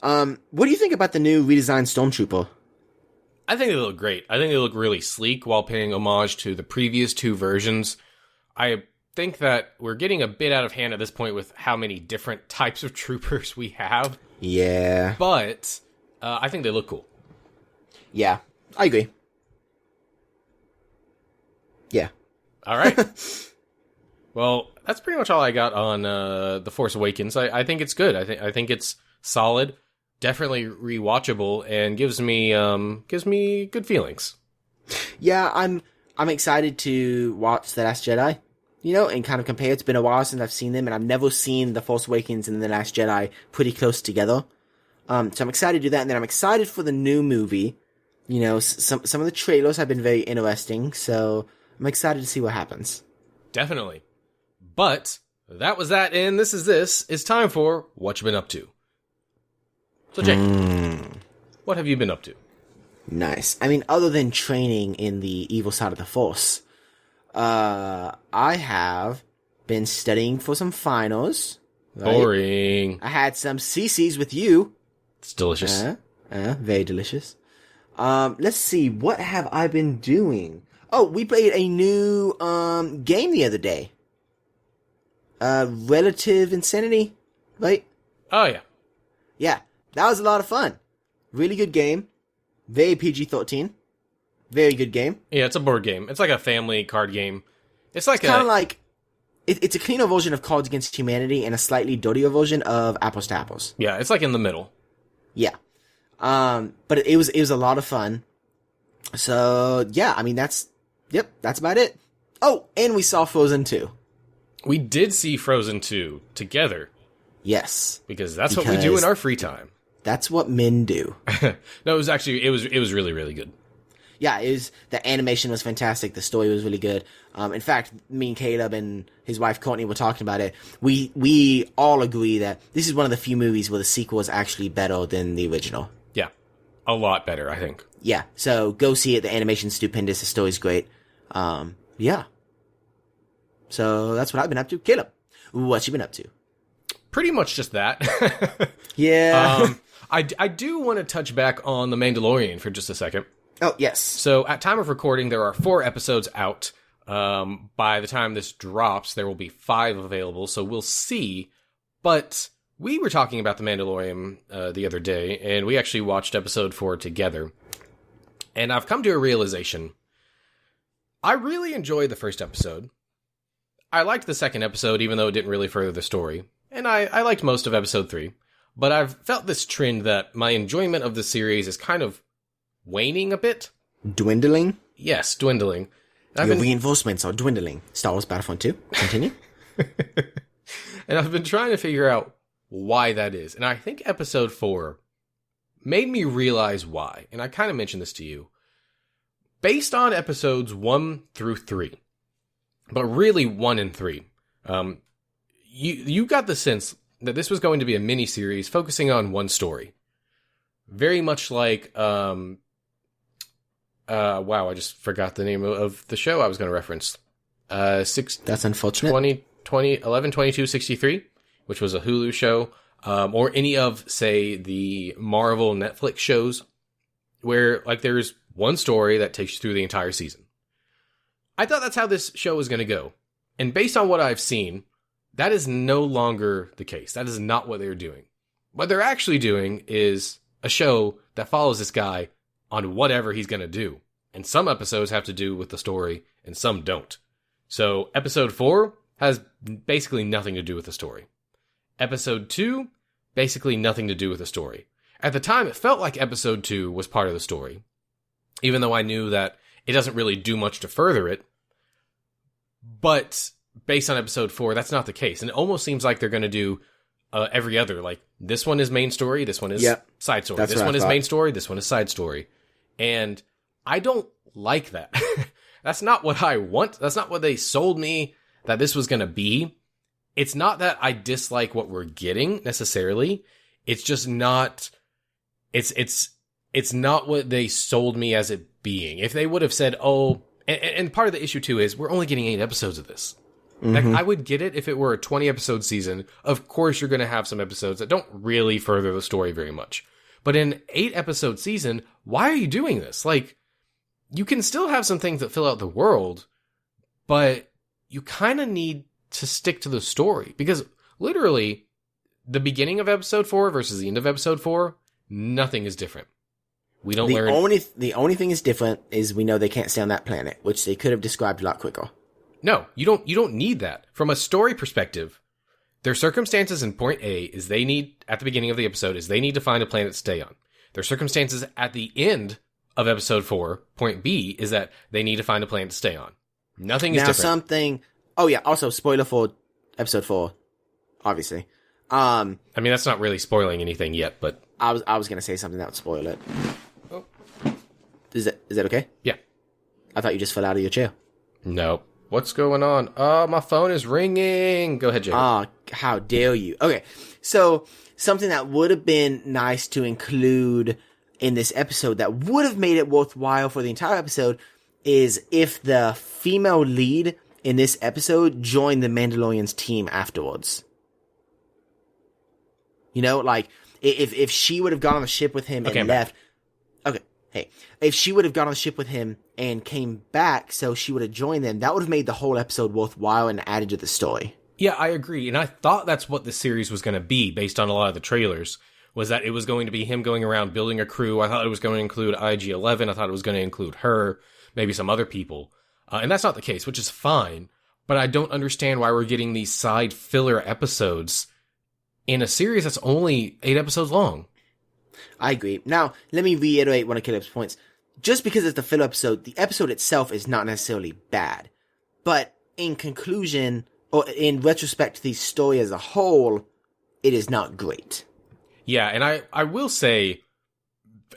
What do you think about the new redesigned Stormtrooper? I think they look great. I think they look really sleek while paying homage to the previous two versions. I think that we're getting a bit out of hand at this point with how many different types of troopers we have. Yeah. But I think they look cool. Yeah, I agree. Yeah. All right. Well, that's pretty much all I got on The Force Awakens. I think it's good. I think it's solid, definitely rewatchable, and gives me good feelings. Yeah, I'm excited to watch The Last Jedi, and kind of compare. It's been a while since I've seen them, and I've never seen The Force Awakens and The Last Jedi pretty close together. So I'm excited to do that, and then I'm excited for the new movie. Some of the trailers have been very interesting, so I'm excited to see what happens. Definitely. But that was that, and this is this. It's time for What You Been Up To. So, Jake, what have you been up to? Nice. I mean, other than training in the evil side of the Force, I have been studying for some finals. Right? Boring. I had some CCs with you. It's delicious. Very delicious. Let's see. What have I been doing? Oh, we played a new game the other day. Relative Insanity, right? Oh, yeah. Yeah, that was a lot of fun. Really good game. Very PG-13. Very good game. Yeah, it's a board game. It's like a family card game. It's kind of like... It's a cleaner version of Cards Against Humanity and a slightly dirtier version of Apples to Apples. Yeah, it's like in the middle. Yeah. But it was a lot of fun. So, yeah, I mean, that's about it. Oh, and we saw Frozen 2. We did see Frozen 2 together. Yes. Because what we do in our free time. That's what men do. No, it was really, really good. Yeah, the animation was fantastic. The story was really good. In fact, me and Caleb and his wife Courtney were talking about it. We all agree that this is one of the few movies where the sequel is actually better than the original. Yeah. A lot better, I think. Yeah. So go see it. The animation's stupendous. The story's great. Yeah. So that's what I've been up to. Caleb, what you been up to? Pretty much just that. Yeah. I do want to touch back on The Mandalorian for just a second. Oh, yes. So at time of recording, there are 4 episodes out. By the time this drops, there will be 5 available. So we'll see. But we were talking about The Mandalorian the other day, and we actually watched episode 4 together. And I've come to a realization. I really enjoyed the first episode. I liked the second episode, even though it didn't really further the story. And I liked most of episode 3. But I've felt this trend that my enjoyment of the series is kind of waning a bit. Dwindling? Yes, dwindling. Your reinforcements are dwindling. Star Wars Battlefront 2. Continue. And I've been trying to figure out why that is. And I think episode 4 made me realize why. And I kind of mentioned this to you. Based on episodes 1 through 3, but really 1 and 3, you got the sense that this was going to be a mini-series focusing on one story. Very much like, wow, I just forgot the name of the show I was going to reference. That's unfortunate. 11/22/63, which was a Hulu show, or any of, say, the Marvel Netflix shows, where, like, there's one story that takes you through the entire season. I thought that's how this show was going to go. And based on what I've seen, that is no longer the case. That is not what they're doing. What they're actually doing is a show that follows this guy on whatever he's going to do. And some episodes have to do with the story, and some don't. So episode 4 has basically nothing to do with the story. Episode 2, basically nothing to do with the story. At the time, it felt like episode 2 was part of the story, even though I knew that it doesn't really do much to further it. But based on episode 4, that's not the case. And it almost seems like they're going to do every other. Like, this one is main story, this one is side story. This one is main story, this one is side story. And I don't like that. That's not what I want. That's not what they sold me that this was going to be. It's not that I dislike what we're getting necessarily. It's just not, it's not what they sold me as it being. If they would have said, and part of the issue too is we're only getting 8 episodes of this. Like, I would get it if it were a 20 episode season. Of course, you're going to have some episodes that don't really further the story very much. But in 8 episode season, why are you doing this? Like, you can still have some things that fill out the world, but you kind of need to stick to the story, because literally the beginning of episode 4 versus the end of episode 4, nothing is different. We don't learn. The only thing is different is we know they can't stay on that planet, which they could have described a lot quicker. No, you don't need that. From a story perspective, their circumstances in point A is they need, at the beginning of the episode, is they need to find a planet to stay on. Their circumstances at the end of episode 4, point B, is that they need to find a planet to stay on. Nothing is different. Oh yeah, also spoiler for episode 4, obviously. I mean, that's not really spoiling anything yet, but I was gonna say something that would spoil it. Oh. Is that okay? Yeah. I thought you just fell out of your chair. No. What's going on? Oh, my phone is ringing. Go ahead, Jake. How dare you? Okay, so something that would have been nice to include in this episode that would have made it worthwhile for the entire episode is if the female lead in this episode joined the Mandalorian's team afterwards. You know, like, if she would have gone on the ship with him and left... Okay, hey. If she would have gone on the ship with him and came back, so she would have joined them, that would have made the whole episode worthwhile and added to the story. Yeah, I agree. And I thought that's what the series was going to be, based on a lot of the trailers, was that it was going to be him going around building a crew. I thought it was going to include IG-11. I thought it was going to include her, maybe some other people. And that's not the case, which is fine. But I don't understand why we're getting these side filler episodes in a series that's only 8 episodes long. I agree. Now, let me reiterate one of Caleb's points. Just because it's the filler episode, the episode itself is not necessarily bad. But in conclusion, or in retrospect to the story as a whole, it is not great. Yeah, and I will say,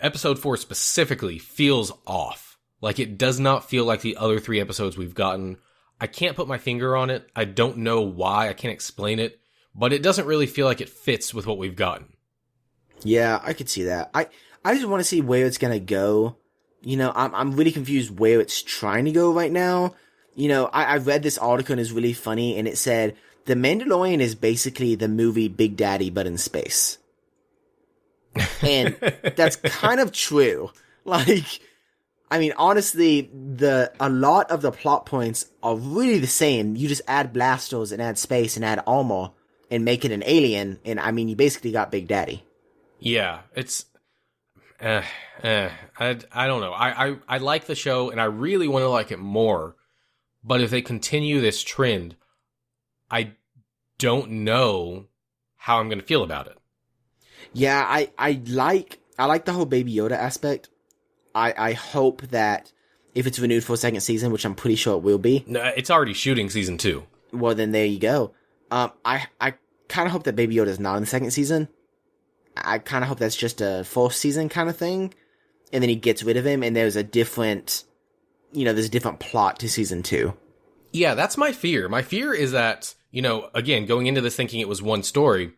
episode 4 specifically feels off. Like, it does not feel like the other 3 episodes we've gotten. I can't put my finger on it. I don't know why. I can't explain it. But it doesn't really feel like it fits with what we've gotten. Yeah, I could see that. I just want to see where it's gonna go. You know, I'm really confused where it's trying to go right now. You know, I read this article and it's really funny, and it said, The Mandalorian is basically the movie Big Daddy, but in space. And that's kind of true. Like, I mean, honestly, a lot of the plot points are really the same. You just add blasters and add space and add armor and make it an alien, and I mean, you basically got Big Daddy. Yeah, it's... I don't know. I like the show, and I really want to like it more, but if they continue this trend, I don't know how I'm going to feel about it. Yeah, I like the whole Baby Yoda aspect. I hope that if it's renewed for a second season, which I'm pretty sure it will be. No, it's already shooting season 2. Well, then there you go. I kind of hope that Baby Yoda is not in the second season. I kind of hope that's just a fourth season kind of thing. And then he gets rid of him, and there's a different plot to season 2. Yeah, that's my fear. My fear is that, again, going into this thinking it was one story,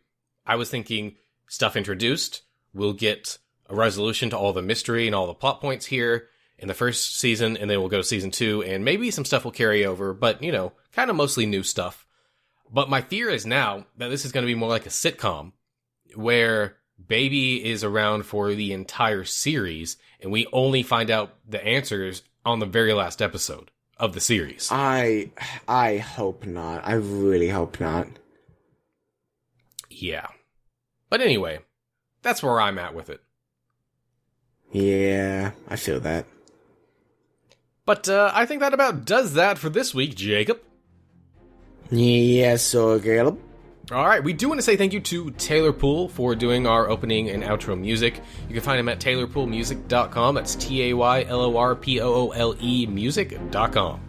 I was thinking stuff introduced, we'll get a resolution to all the mystery and all the plot points here in the first season, and then we'll go to season 2, and maybe some stuff will carry over, but, kind of mostly new stuff. But my fear is now that this is going to be more like a sitcom, where Baby is around for the entire series, and we only find out the answers on the very last episode of the series. I hope not. I really hope not. Yeah. But anyway, that's where I'm at with it. Yeah, I feel that. But I think that about does that for this week, Jacob. Yes, so Caleb. All right, we do want to say thank you to Taylor Poole for doing our opening and outro music. You can find him at taylorpoolemusic.com. That's TaylorPoole music.com.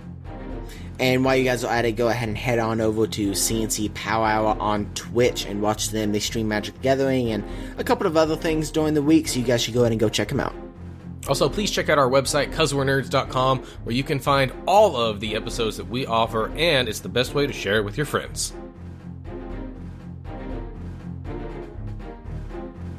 And while you guys are at it, go ahead and head on over to CNC Power Hour on Twitch and watch them. They stream Magic the Gathering and a couple of other things during the week, so you guys should go ahead and go check them out. Also, please check out our website, causewe'renerds.com, where you can find all of the episodes that we offer, and it's the best way to share it with your friends.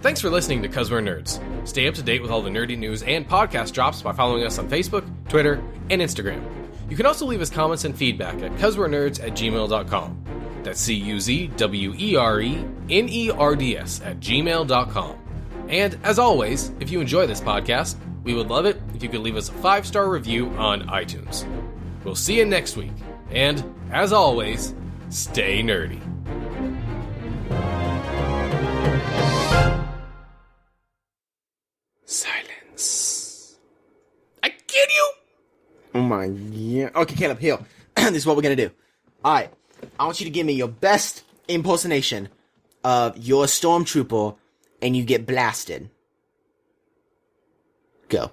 Thanks for listening to 'Cause We're Nerds. Stay up to date with all the nerdy news and podcast drops by following us on Facebook, Twitter, and Instagram. You can also leave us comments and feedback at causewe'renerds@gmail.com. That's CUZWERENERDS@gmail.com. And as always, if you enjoy this podcast, we would love it if you could leave us a 5-star review on iTunes. We'll see you next week, and as always, stay nerdy. Silence. I get you! Oh my god. Okay, Caleb, here. This is what we're gonna do. Alright. I want you to give me your best impersonation of your stormtrooper and you get blasted. Go.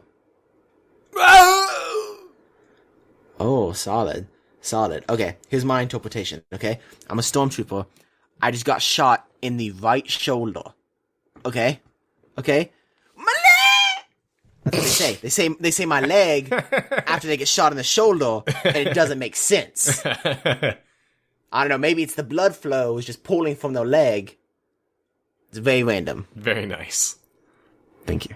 Oh, solid. Solid. Okay, here's my interpretation, okay? I'm a stormtrooper. I just got shot in the right shoulder. Okay? Okay? My leg! That's what they say. They say my leg after they get shot in the shoulder, and it doesn't make sense. I don't know, maybe it's the blood flow is just pulling from their leg. It's very random. Very nice. Thank you.